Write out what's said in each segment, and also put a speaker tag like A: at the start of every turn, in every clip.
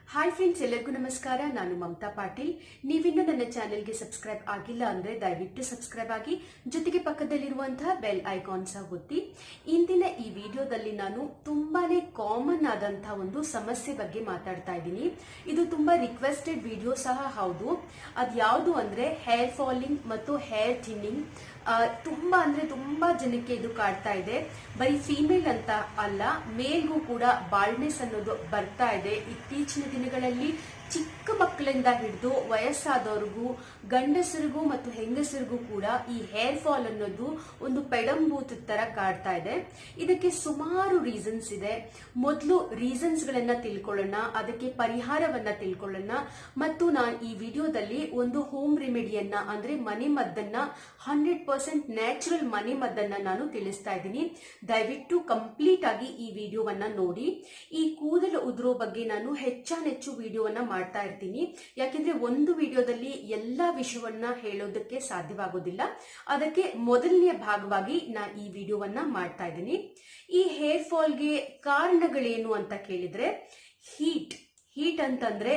A: Hi friends, ಎಲ್ಲರಿಗೂ ನಮಸ್ಕಾರ. ನಾನು ಮಮತಾ ಪಾಟೀಲ್. ನೀವಿನ್ನೂ ನನ್ನ ಚಾನೆಲ್ಗೆ ಸಬ್ಸ್ಕ್ರೈಬ್ ಆಗಿಲ್ಲ ಅಂದ್ರೆ ದಯವಿಟ್ಟು ಸಬ್ಸ್ಕ್ರೈಬ್ ಆಗಿ, ಜೊತೆಗೆ ಪಕ್ಕದಲ್ಲಿರುವಂತಹ ಬೆಲ್ ಐಕಾನ್ ಸಹ ಒತ್ತಿ. ಇಂದಿನ ಈ ವಿಡಿಯೋದಲ್ಲಿ ನಾನು ತುಂಬಾನೇ ಕಾಮನ್ ಆದಂತಹ ಒಂದು ಸಮಸ್ಯೆ ಬಗ್ಗೆ ಮಾತಾಡ್ತಾ ಇದ್ದೀನಿ. ಇದು ತುಂಬಾ ರಿಕ್ವೆಸ್ಟೆಡ್ ವಿಡಿಯೋ ಸಹ ಹೌದು. ಅದ್ಯಾವುದು ಅಂದ್ರೆ ಹೇರ್ ಫಾಲಿಂಗ್ ಮತ್ತು ಹೇರ್ ಥಿನ್ನಿಂಗ್. ತುಂಬಾ ಜನಕ್ಕೆ ಇದು ಕಾಡ್ತಾ ಇದೆ. ಬರೀ ಫೀಮೇಲ್ ಅಂತ ಅಲ್ಲ, ಮೇಲ್ಗೂ ಕೂಡ ಬಾಲ್ಡ್ನೆಸ್ ಅನ್ನೋದು ಬರ್ತಾ ಇದೆ. ಇತ್ತೀಚಿನ ದಿನಗಳಲ್ಲಿ ಚಿಕ್ಕ ಮಕ್ಕಳಿಂದ ಹಿಡಿದು ವಯಸ್ಸಾದವ್ರಿಗೂ, ಗಂಡಸರಿಗೂ ಮತ್ತು ಹೆಂಗಸರಿಗೂ ಕೂಡ ಈ ಹೇರ್ ಫಾಲ್ ಅನ್ನೋದು ಒಂದು ಪೆಡಂಭೂತ ತರ ಕಾಡ್ತಾ ಇದೆ. ಇದಕ್ಕೆ ಸುಮಾರು ರೀಸನ್ಸ್ ಇದೆ. ಮೊದಲು ರೀಸನ್ಸ್ ಗಳನ್ನ ತಿಳ್ಕೊಳ್ಳೋಣ, ಅದಕ್ಕೆ ಪರಿಹಾರವನ್ನ ತಿಳ್ಕೊಳ್ಳೋಣ. ಮತ್ತು ನಾನು ಈ ವಿಡಿಯೋದಲ್ಲಿ ಒಂದು ಹೋಮ್ ರೆಮಿಡಿಯನ್ನ ಅಂದ್ರೆ ಮನೆ ಮದ್ದನ್ನ 100% ನ್ಯಾಚುರಲ್ ಮನೆ ಮದ್ದನ್ನ ನಾನು ತಿಳಿಸ್ತಾ ಇದ್ದೀನಿ. ದಯವಿಟ್ಟು ಕಂಪ್ಲೀಟ್ ಆಗಿ ಈ ವಿಡಿಯೋವನ್ನ ನೋಡಿ. ಈ ಕೂದಲು ಉದುರೋ ಬಗ್ಗೆ ನಾನು ಹೆಚ್ಚಾನೆಚ್ಚು ವಿಡಿಯೋವನ್ನ ಮಾಡ್ತಾ ಇರ್ತೀನಿ. ಯಾಕೆಂದ್ರೆ ಒಂದು ವಿಡಿಯೋದಲ್ಲಿ ಎಲ್ಲಾ ವಿಷಯವನ್ನ ಹೇಳೋದಕ್ಕೆ ಸಾಧ್ಯವಾಗೋದಿಲ್ಲ. ಅದಕ್ಕೆ ಮೊದಲನೆಯ ಭಾಗವಾಗಿ ನಾನು ಈ ವಿಡಿಯೋವನ್ನ ಮಾಡ್ತಾ ಇದ್ದೀನಿ. ಈ ಹೇರ್ ಫಾಲ್ಗೆ ಕಾರಣಗಳೇನು ಅಂತ ಕೇಳಿದ್ರೆ, ಹೀಟ್ ಅಂತಂದ್ರೆ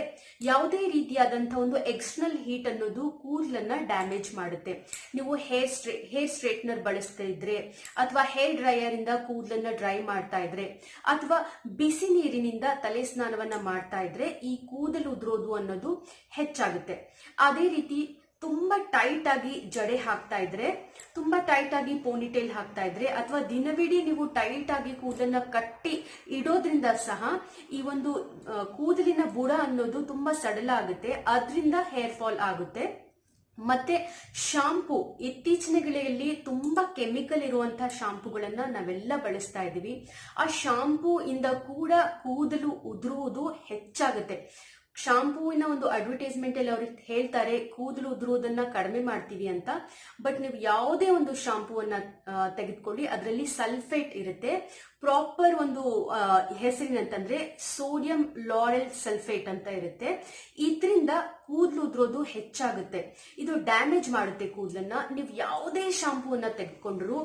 A: ಯಾವುದೇ ರೀತಿಯಾದಂತಹ ಒಂದು ಎಕ್ಸ್ಟರ್ನಲ್ ಹೀಟ್ ಅನ್ನೋದು ಕೂದಲನ್ನ ಡ್ಯಾಮೇಜ್ ಮಾಡುತ್ತೆ. ನೀವು ಹೇರ್ ಸ್ಟ್ರೇಟ್ನರ್ ಬಳಸ್ತಾ ಇದ್ರೆ, ಅಥವಾ ಹೇರ್ ಡ್ರೈಯರ್ ಇಂದ ಕೂದಲನ್ನ ಡ್ರೈ ಮಾಡ್ತಾ ಇದ್ರೆ, ಅಥವಾ ಬಿಸಿ ನೀರಿನಿಂದ ತಲೆ ಸ್ನಾನವನ್ನ ಮಾಡ್ತಾ ಇದ್ರೆ ಈ ಕೂದಲು ಉದುರೋದು ಅನ್ನೋದು ಹೆಚ್ಚಾಗುತ್ತೆ. ಅದೇ ರೀತಿ ತುಂಬಾ ಟೈಟ್ ಆಗಿ ಜಡೆ ಹಾಕ್ತಾ ಇದ್ರೆ, ತುಂಬಾ ಟೈಟ್ ಆಗಿ ಪೋನಿಟೇಲ್ ಹಾಕ್ತಾ ಇದ್ರೆ, ಅಥವಾ ದಿನವಿಡೀ ನೀವು ಟೈಟ್ ಆಗಿ ಕೂದಲನ್ನ ಕಟ್ಟಿ ಇಡೋದ್ರಿಂದ ಸಹ ಈ ಒಂದು ಕೂದಲಿನ ಬುಡ ಅನ್ನೋದು ತುಂಬಾ ಸಡಲ ಆಗುತ್ತೆ. ಅದರಿಂದ ಹೇರ್ ಫಾಲ್ ಆಗುತ್ತೆ. ಮತ್ತೆ ಶಾಂಪೂ, ಇತ್ತೀಚಿನ ಗಳಲ್ಲಿ ತುಂಬಾ ಕೆಮಿಕಲ್ ಇರುವಂತಹ ಶಾಂಪೂಗಳನ್ನ ನಾವೆಲ್ಲ ಬಳಸ್ತಾ ಇದೀವಿ. ಆ ಶಾಂಪೂ ಇಂದ ಕೂಡ ಕೂದಲು ಉದುರುವುದು ಹೆಚ್ಚಾಗುತ್ತೆ. ಶಾಂಪೂವಿನ ಒಂದು ಅಡ್ವರ್ಟೈಸ್ಮೆಂಟ್ ಅಲ್ಲಿ ಅವ್ರು ಹೇಳ್ತಾರೆ ಕೂದಲು ಉದುರುವುದನ್ನ ಕಡಿಮೆ ಮಾಡ್ತೀವಿ ಅಂತ. ಬಟ್ ನೀವು ಯಾವುದೇ ಒಂದು ಶಾಂಪೂವನ್ನ ತೆಗೆದುಕೊಳ್ಳಿ, ಅದರಲ್ಲಿ ಸಲ್ಫೇಟ್ ಇರುತ್ತೆ. ಪ್ರಾಪರ್ ಒಂದು ಹೆಸರಿನಂತಂದ್ರೆ ಸೋಡಿಯಂ ಲಾರೆಲ್ ಸಲ್ಫೇಟ್ ಅಂತ ಇರುತ್ತೆ. ಇದರಿಂದ ಕೂದಲು ಉದುರೋದು ಹೆಚ್ಚಾಗುತ್ತೆ. ಇದು ಡ್ಯಾಮೇಜ್ ಮಾಡುತ್ತೆ ಕೂದಲನ್ನ. ನೀವು ಯಾವುದೇ ಶಾಂಪೂವನ್ನ ತೆಗೆದುಕೊಂಡ್ರು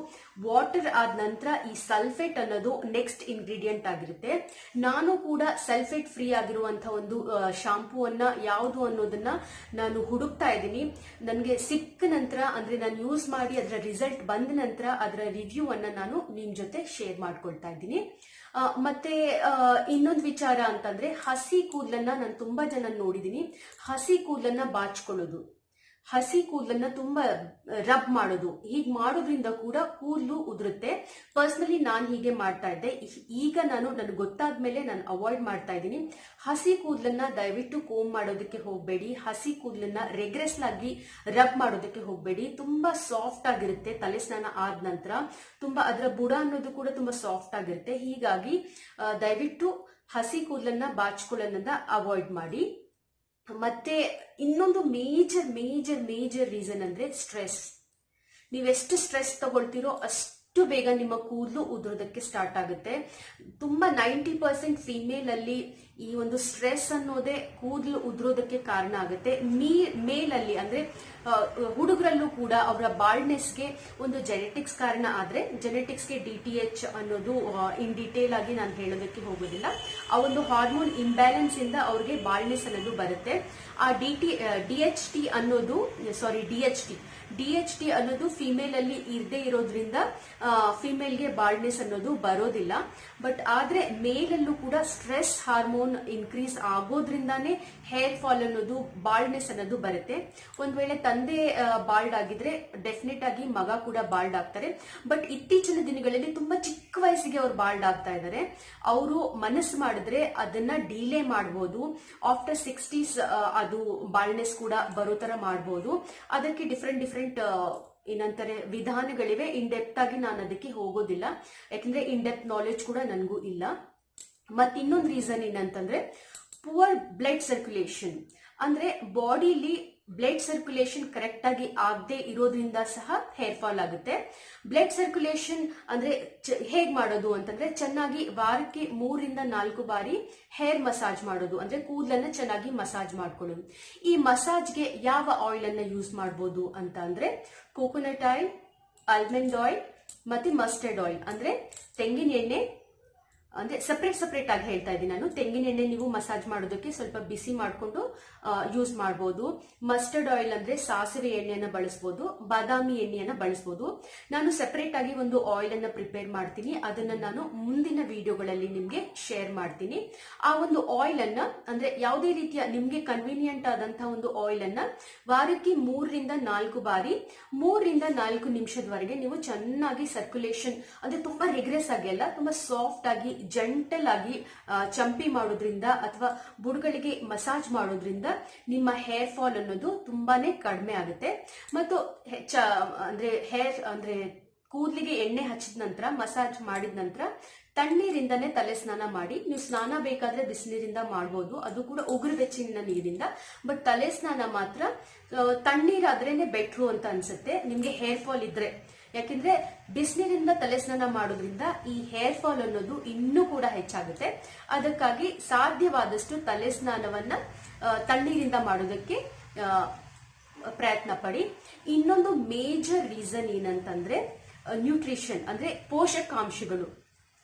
A: ವಾಟರ್ ಆದ ನಂತರ ಈ ಸಲ್ಫೇಟ್ ಅನ್ನೋದು ನೆಕ್ಸ್ಟ್ ಇಂಗ್ರೀಡಿಯೆಂಟ್ ಆಗಿರುತ್ತೆ. ನಾನು ಕೂಡ ಸಲ್ಫೇಟ್ ಫ್ರೀ ಆಗಿರುವಂತಹ ಒಂದು ಶಾಂಪೂವನ್ನ ಯಾವುದು ಅನ್ನೋದನ್ನ ನಾನು ಹುಡುಕ್ತಾ ಇದ್ದೀನಿ. ನನಗೆ ಸಿಕ್ಕ ನಂತರ, ಅಂದ್ರೆ ನಾನು ಯೂಸ್ ಮಾಡಿ ಅದರ ರಿಸಲ್ಟ್ ಬಂದ ನಂತರ ಅದರ ರಿವ್ಯೂ ಅನ್ನ ನಾನು ನಿಮ್ ಜೊತೆ ಶೇರ್ ಮಾಡ್ಕೊಳ್ತಾ ಇದ್ದೀನಿ. ಮತ್ತೆ ಇನ್ನೊಂದು ವಿಚಾರ ಅಂತಂದ್ರೆ, ಹಸಿ ಕೂದಲನ್ನ ನಾನು ತುಂಬಾ ಜನ ನೋಡಿದೀನಿ. ಹಸಿ ಕೂದಲನ್ನ ಬಾಚ್ಕೊಳ್ಳೋದು, ಹಸಿ ಕೂದಲನ್ನ ತುಂಬಾ ರಬ್ ಮಾಡೋದು, ಹೀಗೆ ಮಾಡೋದ್ರಿಂದ ಕೂಡ ಕೂದಲು ಉದುರುತ್ತೆ. ಪರ್ಸನಲಿ ನಾನು ಹೀಗೆ ಮಾಡ್ತಾ ಇದ್ದೆ. ಈಗ ನನಗೆ ಗೊತ್ತಾದ್ಮೇಲೆ ನಾನು ಅವಾಯ್ಡ್ ಮಾಡ್ತಾ ಇದ್ದೀನಿ. ಹಸಿ ಕೂದಲನ್ನ ದಯವಿಟ್ಟು ಕೋಂಬ್ ಮಾಡೋದಕ್ಕೆ ಹೋಗ್ಬೇಡಿ. ಹಸಿ ಕೂದಲನ್ನ ರೆಗ್ರೆಸ್ ಆಗಿ ರಬ್ ಮಾಡೋದಕ್ಕೆ ಹೋಗ್ಬೇಡಿ. ತುಂಬಾ ಸಾಫ್ಟ್ ಆಗಿರುತ್ತೆ. ತಲೆ ಸ್ನಾನ ಆದ ನಂತರ ತುಂಬಾ ಅದರ ಬುಡ ಅನ್ನೋದು ಕೂಡ ತುಂಬಾ ಸಾಫ್ಟ್ ಆಗಿರುತ್ತೆ. ಹೀಗಾಗಿ ದಯವಿಟ್ಟು ಹಸಿ ಕೂದಲನ್ನ ಬಾಚ್ಕೊಳ್ಳೋದನ್ನ ಅವಾಯ್ಡ್ ಮಾಡಿ. ಮತ್ತೆ ಇನ್ನೊಂದು ಮೇಜರ್ ರೀಸನ್ ಅಂದ್ರೆ ಸ್ಟ್ರೆಸ್. ನೀವೆಷ್ಟು ಸ್ಟ್ರೆಸ್ ತಗೊಳ್ತೀರೋ ಅಷ್ಟು ಬೇಗ ನಿಮ್ಮ ಕೂದಲು ಉದುರೋದಕ್ಕೆ ಸ್ಟಾರ್ಟ್ ಆಗುತ್ತೆ. ತುಂಬಾ 90% ಫಿಮೇಲ್ ಅಲ್ಲಿ ಈ ಒಂದು ಸ್ಟ್ರೆಸ್ ಅನ್ನೋದೇ ಕೂದಲು ಉದುರೋದಕ್ಕೆ ಕಾರಣ ಆಗುತ್ತೆ. ಮೇಲಲ್ಲಿ ಅಂದ್ರೆ ಹುಡುಗರಲ್ಲೂ ಕೂಡ ಅವರ ಬಾಲ್ಡ್ನೆಸ್ಗೆ ಒಂದು ಜೆನೆಟಿಕ್ಸ್ ಕಾರಣ ಆದ್ರೆ, ಜೆನೆಟಿಕ್ಸ್ಗೆ DTH ಅನ್ನೋದು ಇನ್ ಡೀಟೇಲ್ ಆಗಿ ನಾನು ಹೇಳೋದಕ್ಕೆ ಹೋಗೋದಿಲ್ಲ. ಆ ಒಂದು ಹಾರ್ಮೋನ್ ಇಂಬ್ಯಾಲೆನ್ಸ್ ಇಂದ ಅವ್ರಿಗೆ ಬಾಲ್ಡ್ನೆಸ್ ಅನ್ನೋದು ಬರುತ್ತೆ. ಆ DHT ಅನ್ನೋದು ಫಿಮೇಲ್ ಅಲ್ಲಿ ಇರದೇ ಇರೋದ್ರಿಂದ ಫಿಮೇಲ್ಗೆ ಬಾಲ್ಡ್ನೆಸ್ ಅನ್ನೋದು ಬರೋದಿಲ್ಲ. ಬಟ್ ಆದ್ರೆ ಮೇಲಲ್ಲೂ ಕೂಡ ಸ್ಟ್ರೆಸ್ ಹಾರ್ಮೋನ್ ಇನ್ಕ್ರೀಸ್ ಆಗೋದ್ರಿಂದಾನೇ ಹೇರ್ ಫಾಲ್ ಅನ್ನೋದು, ಬಾಲ್ಡ್ನೆಸ್ ಅನ್ನೋದು ಬರುತ್ತೆ. ಒಂದ್ ವೇಳೆ ತಂದೆ ಬಾಲ್ಡ್ ಆಗಿದ್ರೆ ಡೆಫಿನೆಟ್ ಆಗಿ ಮಗ ಕೂಡ ಬಾಲ್ಡ್ ಆಗ್ತಾರೆ. ಬಟ್ ಇತ್ತೀಚಿನ ದಿನಗಳಲ್ಲಿ ತುಂಬಾ ಚಿಕ್ಕ ವಯಸ್ಸಿಗೆ ಅವ್ರು ಬಾಲ್ಡ್ ಆಗ್ತಾ ಇದ್ದಾರೆ. ಅವರು ಮನಸ್ಸು ಮಾಡಿದ್ರೆ ಅದನ್ನ ಡಿಲೇ ಮಾಡಬಹುದು. ಆಫ್ಟರ್ 60s ಅದು ಬಾಲ್ಡ್ನೆಸ್ ಕೂಡ ಬರೋ ತರ ಮಾಡಬಹುದು. ಅದಕ್ಕೆ ಡಿಫ್ರೆಂಟ್ ಏನಂತಾರೆ ವಿಧಾನಗಳಿವೆ. ಇನ್ ಡೆಪ್ತ್ ಆಗಿ ನಾನು ಅದಕ್ಕೆ ಹೋಗೋದಿಲ್ಲ, ಯಾಕಂದ್ರೆ ಇನ್ ಡೆಪ್ತ್ ನಾಲೆಜ್ ಕೂಡ ನನಗೂ ಇಲ್ಲ. ಮತ್ ಇನ್ನೊಂದು ರೀಸನ್ ಏನಂತಂದ್ರೆ ಪುವರ್ ಬ್ಲಡ್ ಸರ್ಕ್ಯುಲೇಷನ್. ಅಂದ್ರೆ ಬಾಡಿಲಿ ಬ್ಲಡ್ ಸರ್ಕ್ಯುಲೇಷನ್ ಕರೆಕ್ಟ್ ಆಗಿ ಆಗದೆ ಇರೋದ್ರಿಂದ ಸಹ ಹೇರ್ ಫಾಲ್ ಆಗುತ್ತೆ. ಬ್ಲಡ್ ಸರ್ಕ್ಯುಲೇಷನ್ ಅಂದ್ರೆ ಹೇಗ್ ಮಾಡೋದು ಅಂತಂದ್ರೆ, ಚೆನ್ನಾಗಿ ವಾರಕ್ಕೆ 3 ರಿಂದ 4 ಬಾರಿ ಹೇರ್ ಮಸಾಜ್ ಮಾಡೋದು, ಅಂದ್ರೆ ಕೂದಲನ್ನ ಚೆನ್ನಾಗಿ ಮಸಾಜ್ ಮಾಡ್ಕೊಳ್ಳೋದು. ಈ ಮಸಾಜ್ಗೆ ಯಾವ ಆಯಿಲ್ ಅನ್ನ ಯೂಸ್ ಮಾಡಬಹುದು ಅಂತ ಅಂದ್ರೆ, ಕೋಕೋನಟ್ ಆಯಿಲ್, ಆಲ್ಮಂಡ್ ಆಯಿಲ್ ಮತ್ತೆ ಮಸ್ಟರ್ಡ್ ಆಯಿಲ್ ಅಂದ್ರೆ ತೆಂಗಿನ ಎಣ್ಣೆ, ಅಂದ್ರೆ ಸಪ್ರೇಟ್ ಆಗಿ ಹೇಳ್ತಾ ಇದ್ದೀನಿ ನಾನು. ತೆಂಗಿನ ಎಣ್ಣೆ ನೀವು ಮಸಾಜ್ ಮಾಡೋದಕ್ಕೆ ಸ್ವಲ್ಪ ಬಿಸಿ ಮಾಡಿಕೊಂಡು ಯೂಸ್ ಮಾಡಬಹುದು. ಮಸ್ಟರ್ಡ್ ಆಯಿಲ್ ಅಂದ್ರೆ ಸಾಸಿವೆ ಎಣ್ಣೆಯನ್ನ ಬಳಸಬಹುದು, ಬಾದಾಮಿ ಎಣ್ಣೆಯನ್ನ ಬಳಸಬಹುದು. ನಾನು ಸೆಪರೇಟ್ ಆಗಿ ಒಂದು ಆಯಿಲ್ ಅನ್ನ ಪ್ರಿಪೇರ್ ಮಾಡ್ತೀನಿ, ಅದನ್ನ ನಾನು ಮುಂದಿನ ವಿಡಿಯೋಗಳಲ್ಲಿ ನಿಮ್ಗೆ ಶೇರ್ ಮಾಡ್ತೀನಿ. ಆ ಒಂದು ಆಯಿಲ್ ಅನ್ನ ಅಂದ್ರೆ ಯಾವುದೇ ರೀತಿಯ ನಿಮ್ಗೆ ಕನ್ವೀನಿಯಂಟ್ ಆದಂತಹ ಒಂದು ಆಯಿಲ್ ಅನ್ನ ವಾರಕ್ಕೆ 3 ರಿಂದ 4 ಬಾರಿ 3 ರಿಂದ 4 ನಿಮಿಷದವರೆಗೆ ನೀವು ಚೆನ್ನಾಗಿ ಸರ್ಕ್ಯುಲೇಷನ್ ಅಂದ್ರೆ ತುಂಬಾ ರಿಗ್ರೆಸ್ ಆಗಿ ಅಲ್ಲ, ತುಂಬಾ ಸಾಫ್ಟ್ ಆಗಿ ಜೆಂಟಲ್ ಆಗಿ ಚಂಪಿ ಮಾಡೋದ್ರಿಂದ ಅಥವಾ ಬುಡಗಳಿಗೆ ಮಸಾಜ್ ಮಾಡೋದ್ರಿಂದ ನಿಮ್ಮ ಹೇರ್ ಫಾಲ್ ಅನ್ನೋದು ತುಂಬಾನೇ ಕಡಿಮೆ ಆಗುತ್ತೆ. ಮತ್ತು ಅಂದ್ರೆ ಕೂದಲಿಗೆ ಎಣ್ಣೆ ಹಚ್ಚಿದ ನಂತರ ಮಸಾಜ್ ಮಾಡಿದ ನಂತರ ತಣ್ಣೀರಿಂದನೇ ತಲೆ ಸ್ನಾನ ಮಾಡಿ. ನೀವು ಸ್ನಾನ ಬೇಕಾದ್ರೆ ಬಿಸಿನೀರಿಂದ ಮಾಡಬಹುದು, ಅದು ಕೂಡ ಉಗುರು ಬೆಚ್ಚಗಿನ ನೀರಿಂದ. ಬಟ್ ತಲೆ ಸ್ನಾನ ಮಾತ್ರ ತಣ್ಣೀರಾದ್ರೇನೆ ಬೆಟ್ರು ಅಂತ ಅನ್ಸುತ್ತೆ ನಿಮ್ಗೆ ಹೇರ್ ಫಾಲ್ ಇದ್ರೆ. ಯಾಕೆಂದ್ರೆ ಬಿಸಿನೀರಿಂದ ತಲೆ ಸ್ನಾನ ಮಾಡೋದ್ರಿಂದ ಈ ಹೇರ್ ಫಾಲ್ ಅನ್ನೋದು ಇನ್ನೂ ಕೂಡ ಹೆಚ್ಚಾಗುತ್ತೆ. ಅದಕ್ಕಾಗಿ ಸಾಧ್ಯವಾದಷ್ಟು ತಲೆ ಸ್ನಾನವನ್ನ ತಣ್ಣೀರಿಂದ ಮಾಡೋದಕ್ಕೆ ಪ್ರಯತ್ನ ಪಡಿ. ಇನ್ನೊಂದು ಮೇಜರ್ ರೀಸನ್ ಏನಂತಂದ್ರೆ ನ್ಯೂಟ್ರಿಷನ್ ಅಂದ್ರೆ ಪೋಷಕಾಂಶಗಳು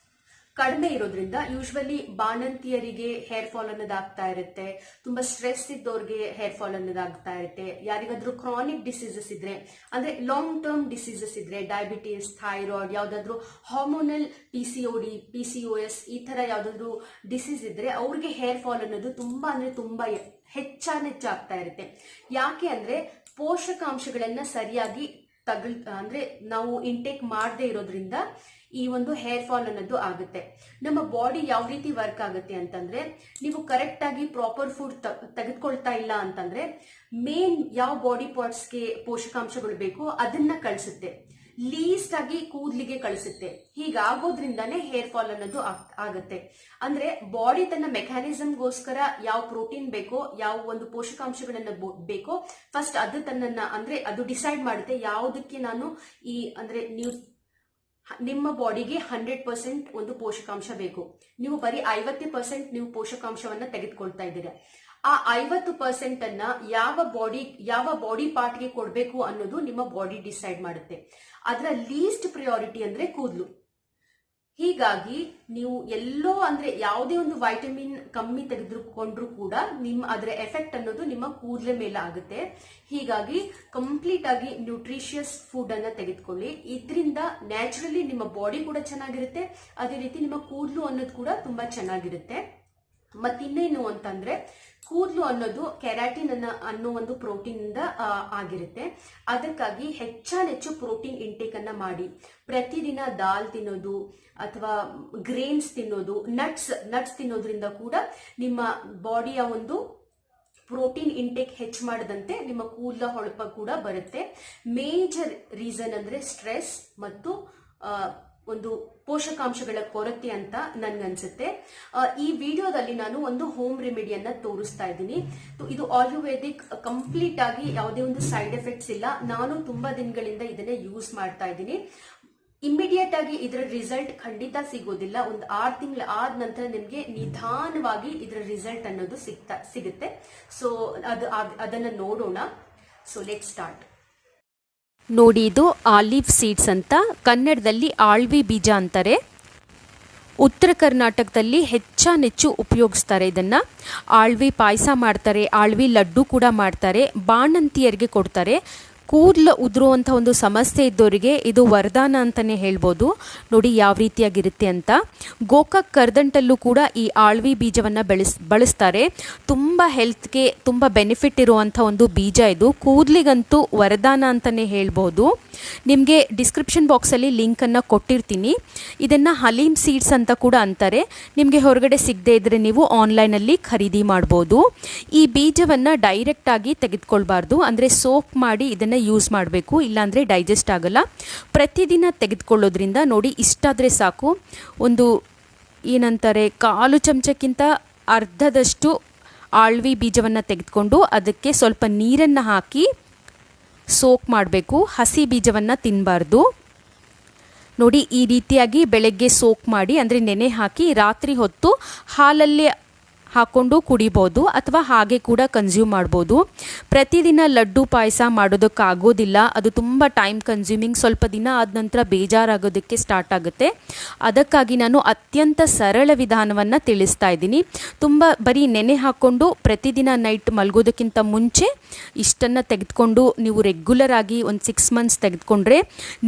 A: ಕಡಿಮೆ ಇರೋದ್ರಿಂದ ಯೂಶ್ವಲಿ ಬಾಣಂತಿಯರಿಗೆ ಹೇರ್ ಫಾಲ್ ಅನ್ನೋದಾಗ್ತಾ ಇರುತ್ತೆ, ತುಂಬಾ ಸ್ಟ್ರೆಸ್ ಇದ್ದವ್ರಿಗೆ ಹೇರ್ ಫಾಲ್ ಅನ್ನೋದಾಗ್ತಾ ಇರುತ್ತೆ. ಯಾರಿಗಾದ್ರೂ ಕ್ರಾನಿಕ್ ಡಿಸೀಸಸ್ ಇದ್ರೆ ಅಂದ್ರೆ ಲಾಂಗ್ ಟರ್ಮ್ ಡಿಸೀಸಸ್ ಇದ್ರೆ, ಡಯಾಬಿಟಿಸ್, ಥೈರಾಯ್ಡ್, ಯಾವ್ದಾದ್ರು ಹಾರ್ಮೋನಲ್ PCOD, PCOS ಈ ತರ ಯಾವ್ದಾದ್ರು ಡಿಸೀಸ್ ಇದ್ರೆ ಅವ್ರಿಗೆ ಹೇರ್ ಫಾಲ್ ಅನ್ನೋದು ತುಂಬಾ ಹೆಚ್ಚಾಗ್ತಾ ಇರುತ್ತೆ. ಯಾಕೆ ಅಂದ್ರೆ ಪೋಷಕಾಂಶಗಳನ್ನ ಸರಿಯಾಗಿ ಅಂದ್ರೆ ನಾವು ಇಂಟೇಕ್ ಮಾಡದೇ ಇರೋದ್ರಿಂದ ಈ ಒಂದು ಹೇರ್ ಫಾಲ್ ಅನ್ನೋದು ಆಗುತ್ತೆ. ನಮ್ಮ ಬಾಡಿ ಯಾವ ರೀತಿ ವರ್ಕ್ ಆಗುತ್ತೆ ಅಂತಂದ್ರೆ, ನೀವು ಕರೆಕ್ಟ್ ಆಗಿ ಪ್ರಾಪರ್ ಫುಡ್ ತೆಗೆದುಕೊಳ್ತಾ ಇಲ್ಲ ಅಂತಂದ್ರೆ ಮೇನ್ ಯಾವ ಬಾಡಿ ಪಾರ್ಟ್ಸ್ಗೆ ಪೋಷಕಾಂಶಗಳು ಬೇಕು ಅದನ್ನ ಕಳಿಸುತ್ತೆ, ಲೀಸ್ಟ್ ಆಗಿ ಕೂದಲಿಗೆ ಕಳಿಸುತ್ತೆ. ಹೀಗಾಗೋದ್ರಿಂದಾನೇ ಹೇರ್ ಫಾಲ್ ಅನ್ನೋದು ಆಗುತ್ತೆ. ಅಂದ್ರೆ ಬಾಡಿ ತನ್ನ ಮೆಕ್ಯಾನಿಸಮ್ಗೋಸ್ಕರ ಯಾವ ಪ್ರೋಟೀನ್ ಬೇಕೋ, ಯಾವ ಒಂದು ಪೋಷಕಾಂಶಗಳನ್ನ ಬೇಕೋ ಫಸ್ಟ್ ಅದು ಅಂದ್ರೆ ಅದು ಡಿಸೈಡ್ ಮಾಡುತ್ತೆ ಯಾವುದಕ್ಕೆ ನಾನು ಅಂದ್ರೆ ನೀವು ನಿಮ್ಮ ಬಾಡಿಗೆ 100% ಒಂದು ಪೋಷಕಾಂಶ ಬೇಕು. ನೀವು ಬರೀ 50% ನೀವು ಪೋಷಕಾಂಶವನ್ನ ತೆಗೆದುಕೊಳ್ತಾ ಇದ್ದೀರಾ. ಆ 50% ಅನ್ನ ಯಾವ ಬಾಡಿ ಪಾರ್ಟ್ಗೆ ಕೊಡಬೇಕು ಅನ್ನೋದು ನಿಮ್ಮ ಬಾಡಿ ಡಿಸೈಡ್ ಮಾಡುತ್ತೆ. ಅದರ ಲೀಸ್ಟ್ ಪ್ರಿಯಾರಿಟಿ ಅಂದ್ರೆ ಕೂದಲು. ಹೀಗಾಗಿ ನೀವು ಎಲ್ಲೋ ಅಂದ್ರೆ ಯಾವುದೇ ಒಂದು ವೈಟಮಿನ್ ಕಮ್ಮಿ ತೆಗೆದುಕೊಂಡ್ರು ಕೂಡ ಅದರ ಎಫೆಕ್ಟ್ ಅನ್ನೋದು ನಿಮ್ಮ ಕೂದಲ ಮೇಲೆ ಆಗುತ್ತೆ. ಹೀಗಾಗಿ ಕಂಪ್ಲೀಟ್ ಆಗಿ ನ್ಯೂಟ್ರಿಷಿಯಸ್ ಫುಡ್ ಅನ್ನ ತೆಗೆದುಕೊಳ್ಳಿ. ಇದರಿಂದ ನ್ಯಾಚುರಲಿ ನಿಮ್ಮ ಬಾಡಿ ಕೂಡ ಚೆನ್ನಾಗಿರುತ್ತೆ, ಅದೇ ರೀತಿ ನಿಮ್ಮ ಕೂದಲು ಅನ್ನೋದು ಕೂಡ ತುಂಬಾ ಚೆನ್ನಾಗಿರುತ್ತೆ. ಮತ್ತಿನ್ನೇನು ಅಂತಂದ್ರೆ ಕೂದಲು ಅನ್ನೋದು ಕೆರಾಟಿನ್ ಅನ್ನೋ ಒಂದು ಪ್ರೋಟೀನ್ ಇಂದ ಆಗಿರುತ್ತೆ. ಅದಕ್ಕಾಗಿ ಹೆಚ್ಚಾನೆಚ್ಚು ಪ್ರೋಟೀನ್ ಇಂಟೇಕ್ ಅನ್ನ ಮಾಡಿ. ಪ್ರತಿದಿನ ದಾಲ್ ತಿನ್ನೋದು ಅಥವಾ ಗ್ರೇನ್ಸ್ ತಿನ್ನೋದು, ನಟ್ಸ್ ತಿನ್ನೋದ್ರಿಂದ ಕೂಡ ನಿಮ್ಮ ಬಾಡಿಯ ಒಂದು ಪ್ರೋಟೀನ್ ಇಂಟೇಕ್ ಹೆಚ್ಚು ಮಾಡದಂತೆ ನಿಮ್ಮ ಕೂದಲ ಹೊಳಪ ಕೂಡ ಬರುತ್ತೆ. ಮೇಜರ್ ರೀಸನ್ ಅಂದ್ರೆ ಸ್ಟ್ರೆಸ್ ಮತ್ತು ಒಂದು ಪೋಷಕಾಂಶಗಳ ಕೊರತೆ ಅಂತ ನನ್ಗನ್ಸುತ್ತೆ. ಈ ವಿಡಿಯೋದಲ್ಲಿ ನಾನು ಒಂದು ಹೋಮ್ ರೆಮಿಡಿಯನ್ನ ತೋರಿಸ್ತಾ ಇದ್ದೀನಿ. ಇದು ಆಯುರ್ವೇದಿಕ್, ಕಂಪ್ಲೀಟ್ ಆಗಿ ಯಾವುದೇ ಒಂದು ಸೈಡ್ ಎಫೆಕ್ಟ್ಸ್ ಇಲ್ಲ. ನಾನು ತುಂಬಾ ದಿನಗಳಿಂದ ಇದನ್ನ ಯೂಸ್ ಮಾಡ್ತಾ ಇದ್ದೀನಿ. ಇಮಿಡಿಯೇಟ್ ಆಗಿ ಇದರ ರಿಸಲ್ಟ್ ಖಂಡಿತ ಸಿಗೋದಿಲ್ಲ. ಒಂದು 6 ತಿಂಗಳು ಆದ ನಂತರ ನಿಮ್ಗೆ ನಿಧಾನವಾಗಿ ಇದರ ರಿಸಲ್ಟ್ ಅನ್ನೋದು ಸಿಗುತ್ತೆ. ಸೊ ಅದನ್ನ ನೋಡೋಣ. So let start.
B: ನೋಡಿ, ಇದು ಆಲಿವ್ ಸೀಡ್ಸ್ ಅಂತ, ಕನ್ನಡದಲ್ಲಿ ಆಳ್ವಿ ಬೀಜ ಅಂತಾರೆ. ಉತ್ತರ ಕರ್ನಾಟಕದಲ್ಲಿ ಹೆಚ್ಚಾನೆಚ್ಚು ಉಪಯೋಗಿಸ್ತಾರೆ ಇದನ್ನು. ಆಳ್ವಿ ಪಾಯಸ ಮಾಡ್ತಾರೆ, ಆಳ್ವಿ ಲಡ್ಡು ಕೂಡ ಮಾಡ್ತಾರೆ, ಬಾಣಂತಿಯರಿಗೆ ಕೊಡ್ತಾರೆ. ಕೂದಲು ಉದುರುವಂಥ ಒಂದು ಸಮಸ್ಯೆ ಇದ್ದವರಿಗೆ ಇದು ವರದಾನ ಅಂತಲೇ ಹೇಳ್ಬೋದು. ನೋಡಿ ಯಾವ ರೀತಿಯಾಗಿರುತ್ತೆ ಅಂತ. ಗೋಕಾಕ್ ಕರ್ದಂಟಲ್ಲೂ ಕೂಡ ಈ ಆಳ್ವಿ ಬೀಜವನ್ನು ಬಳಸ್ತಾರೆ. ತುಂಬ ಹೆಲ್ತ್ಗೆ ತುಂಬ ಬೆನಿಫಿಟ್ ಇರುವಂಥ ಒಂದು ಬೀಜ ಇದು. ಕೂದಲಿಗಂತೂ ವರದಾನ ಅಂತಲೇ ಹೇಳ್ಬೋದು. ನಿಮಗೆ ಡಿಸ್ಕ್ರಿಪ್ಷನ್ ಬಾಕ್ಸಲ್ಲಿ ಲಿಂಕನ್ನು ಕೊಟ್ಟಿರ್ತೀನಿ. ಇದನ್ನು ಹಲೀಮ್ ಸೀಡ್ಸ್ ಅಂತ ಕೂಡ ಅಂತಾರೆ. ನಿಮಗೆ ಹೊರಗಡೆ ಸಿಗದೇ ಇದ್ದರೆ ನೀವು ಆನ್ಲೈನಲ್ಲಿ ಖರೀದಿ ಮಾಡ್ಬೋದು. ಈ ಬೀಜವನ್ನು ಡೈರೆಕ್ಟಾಗಿ ತೆಗೆದುಕೊಳ್ಬಾರ್ದು, ಅಂದರೆ ಸೋಕ್ ಮಾಡಿ ಇದನ್ನು ಯೂಸ್ ಮಾಡಬೇಕು, ಇಲ್ಲಾಂದರೆ ಡೈಜೆಸ್ಟ್ ಆಗಲ್ಲ. ಪ್ರತಿದಿನ ತೆಗೆದುಕೊಳ್ಳೋದ್ರಿಂದ ನೋಡಿ ಇಷ್ಟಾದರೆ ಸಾಕು. ಒಂದು ಏನಂತಾರೆ, 1/4 ಚಮಚಕ್ಕಿಂತ ಅರ್ಧದಷ್ಟು ಆಳ್ವಿ ಬೀಜವನ್ನು ತೆಗೆದುಕೊಂಡು ಅದಕ್ಕೆ ಸ್ವಲ್ಪ ನೀರನ್ನು ಹಾಕಿ ಸೋಕ್ ಮಾಡಬೇಕು. ಹಸಿ ಬೀಜವನ್ನು ತಿನ್ನಬಾರ್ದು. ನೋಡಿ ಈ ರೀತಿಯಾಗಿ ಬೆಳಗ್ಗೆ ಸೋಕ್ ಮಾಡಿ ಅಂದರೆ ನೆನೆ ಹಾಕಿ ರಾತ್ರಿ ಹೊತ್ತು ಹಾಕ್ಕೊಂಡು ಕುಡಿಬೋದು ಅಥವಾ ಹಾಗೆ ಕೂಡ ಕನ್ಸ್ಯೂಮ್ ಮಾಡ್ಬೋದು. ಪ್ರತಿದಿನ ಲಡ್ಡು ಪಾಯಸ ಮಾಡೋದಕ್ಕಾಗೋದಿಲ್ಲ, ಅದು ತುಂಬ ಟೈಮ್ ಕನ್ಸ್ಯೂಮಿಂಗ್, ಸ್ವಲ್ಪ ದಿನ ಆದ ನಂತರ ಬೇಜಾರಾಗೋದಕ್ಕೆ ಸ್ಟಾರ್ಟ್ ಆಗುತ್ತೆ. ಅದಕ್ಕಾಗಿ ನಾನು ಅತ್ಯಂತ ಸರಳ ವಿಧಾನವನ್ನು ತಿಳಿಸ್ತಾ ಇದ್ದೀನಿ. ಬರೀ ನೆನೆ ಹಾಕ್ಕೊಂಡು ಪ್ರತಿದಿನ ನೈಟ್ ಮಲಗೋದಕ್ಕಿಂತ ಮುಂಚೆ ಇಷ್ಟನ್ನು ತೆಗೆದುಕೊಂಡು ನೀವು ರೆಗ್ಯುಲರ್ ಆಗಿ ಒಂದು 6 ಮಂತ್ಸ್ ತೆಗೆದುಕೊಂಡ್ರೆ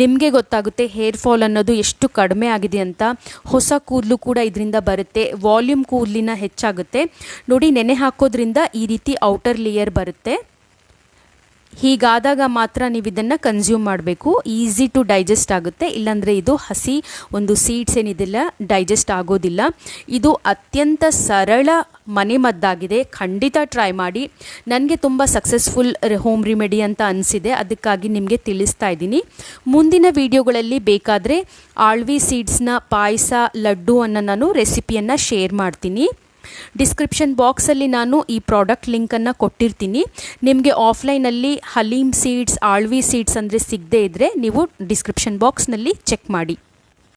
B: ನಿಮಗೆ ಗೊತ್ತಾಗುತ್ತೆ ಹೇರ್ ಫಾಲ್ ಅನ್ನೋದು ಎಷ್ಟು ಕಡಿಮೆ ಆಗಿದೆ ಅಂತ. ಹೊಸ ಕೂದಲು ಕೂಡ ಇದರಿಂದ ಬರುತ್ತೆ, ವಾಲ್ಯೂಮ್ ಕೂದಲಿನ ಹೆಚ್ಚಾಗುತ್ತೆ. ನೋಡಿ, ನೆನೆ ಹಾಕೋದ್ರಿಂದ ಈ ರೀತಿ ಔಟರ್ ಲೇಯರ್ ಬರುತ್ತೆ. ಹೀಗಾದಾಗ ಮಾತ್ರ ನೀವು ಇದನ್ನು ಕನ್ಸ್ಯೂಮ್ ಮಾಡಬೇಕು. ಈಸಿ ಟು ಡೈಜೆಸ್ಟ್ ಆಗುತ್ತೆ, ಇಲ್ಲಾಂದರೆ ಇದು ಹಸಿ ಒಂದು ಸೀಡ್ಸ್ ಏನಿದೆಲ್ಲ ಡೈಜೆಸ್ಟ್ ಆಗೋದಿಲ್ಲ. ಇದು ಅತ್ಯಂತ ಸರಳ ಮನೆಮದ್ದಾಗಿದೆ, ಖಂಡಿತ ಟ್ರೈ ಮಾಡಿ. ನನಗೆ ತುಂಬ ಸಕ್ಸಸ್ಫುಲ್ ಹೋಮ್ ರೆಮಿಡಿ ಅಂತ ಅನಿಸಿದೆ, ಅದಕ್ಕಾಗಿ ನಿಮಗೆ ತಿಳಿಸ್ತಾ ಇದ್ದೀನಿ. ಮುಂದಿನ ವಿಡಿಯೋಗಳಲ್ಲಿ ಬೇಕಾದರೆ ಆಳ್ವಿ ಸೀಡ್ಸ್ನ ಪಾಯಸ ಲಡ್ಡು ಅನ್ನೋ ನಾನು ರೆಸಿಪಿಯನ್ನು ಶೇರ್ ಮಾಡ್ತೀನಿ. ಡಿಸ್ಕ್ರಿಪ್ಷನ್ ಬಾಕ್ಸಲ್ಲಿ ನಾನು ಈ ಪ್ರಾಡಕ್ಟ್ ಲಿಂಕನ್ನು ಕೊಟ್ಟಿರ್ತೀನಿ. ನಿಮಗೆ ಆಫ್ಲೈನಲ್ಲಿ ಹಲೀಮ್ ಸೀಡ್ಸ್, ಆಳ್ವಿ ಸೀಡ್ಸ್ ಅಂದರೆ ಸಿಗದೇ ಇದ್ದರೆ ನೀವು ಡಿಸ್ಕ್ರಿಪ್ಷನ್ ಬಾಕ್ಸ್ನಲ್ಲಿ ಚೆಕ್ ಮಾಡಿ.